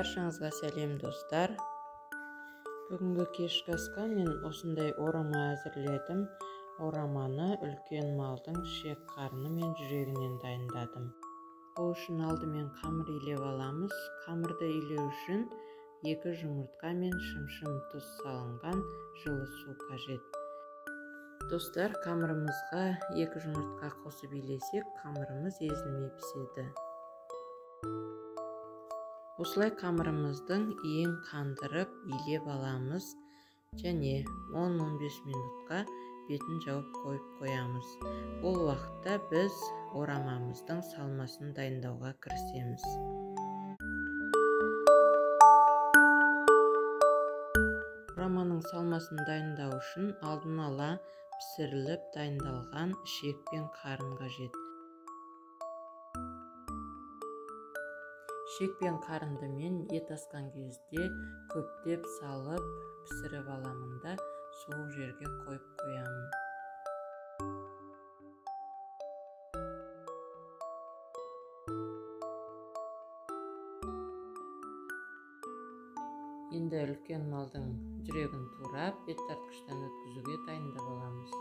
Баршаңызға сәлем достар. Бүгінгі кешкі асқа мен осындай орама әзірледім. Ораманы үлкен малдың ішек қарны мен жүрегінен дайындадым. Ол үшін алдымен қамыр илеп аламыз. Қамырды илеу үшін 2 жұмыртқа мен шым-шым тұз салынған жылы су қажет. Достар, қамырымызға 2 жұмыртқа қосып илесек, қамырымыз езілмей піседі. Осылай қамырымыздың иін қандырып илеп аламыз және 10-15 минутқа бетін жауып қойып қоямыз. Ол уақытта біз орамамыздың салмасын дайындауға кірісеміз. Ораманың салмасын дайындау үшін алдын ала пісіріліп дайындалған ішек пен қарын қажет. Ішек пен қарынды мен ет асқан кезде көптеп салып пісіріп аламын да суық жерге қойып қоямын. Енді үлкен малдың жүрегін турап, ет тартқыштан өткізуге дайындап аламыз.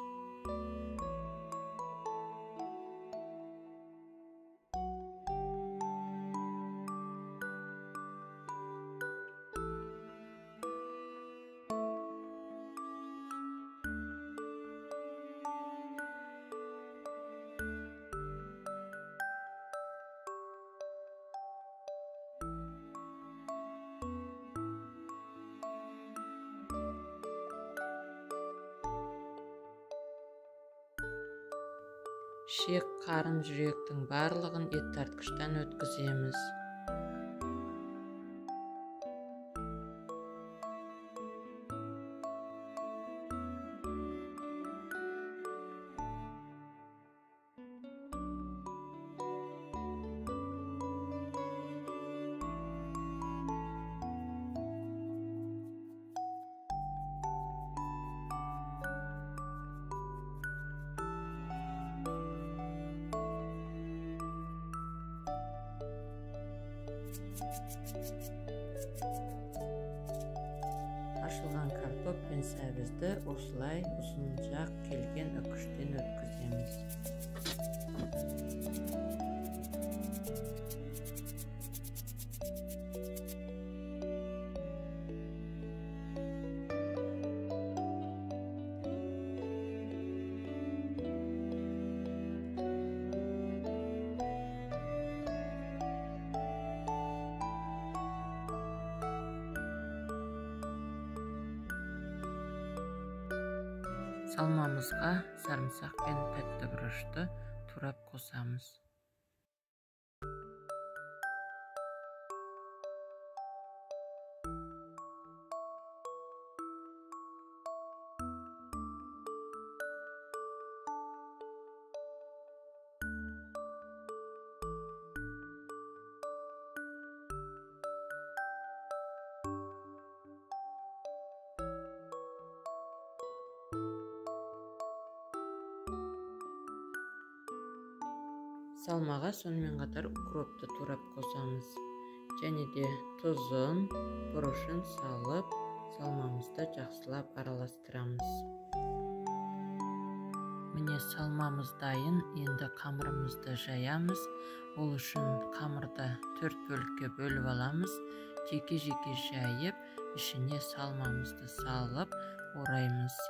Ішек, қарын, жүректің барлығын ет тартқыштан өткіземіз. Ашылған картоп пен сәбізді осылай ұзын-жақ келген үкіштен өткіземіз. Салмамызға сарымсақ пен тәтті бұрышты турап қосамыз. Салмаға сонымен қатар укропты турап қосамыз. Және де тұзын, бұрышын салып, салмамызды жақсылап араластырамыз. Міне салмамыз дайын, енді қамырымызды жаямыз. Ол үшін қамырды 4 бөлікке бөліп аламыз. Жеке-жеке жайып, ішіне салмамызды салып, ораймыз.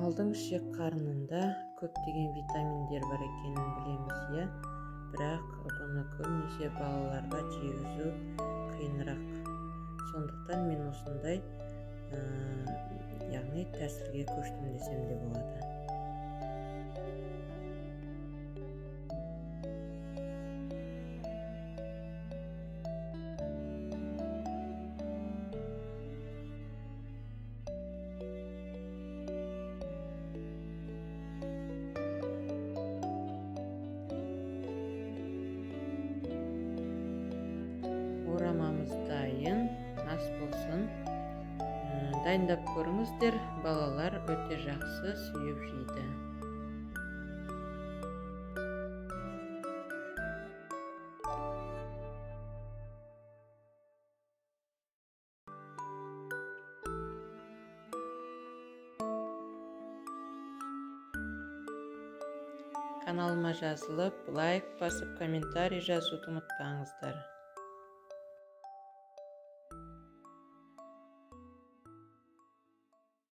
Малдың ішек қарнында көптеген витаминдер бар екенін білеміз, бірақ бұны көбінесе балаларға жегізу қиынырақ. Сондықтан мен осындай яғни тәсілге көштім десем де болады. орамамыз дайын, ас болсын. Дайындап көріңіздер, балалар өте жақсы сүйіп жейді. Каналыма жазылып, лайк басып, комментарий жазуды ұмытпаңыздар.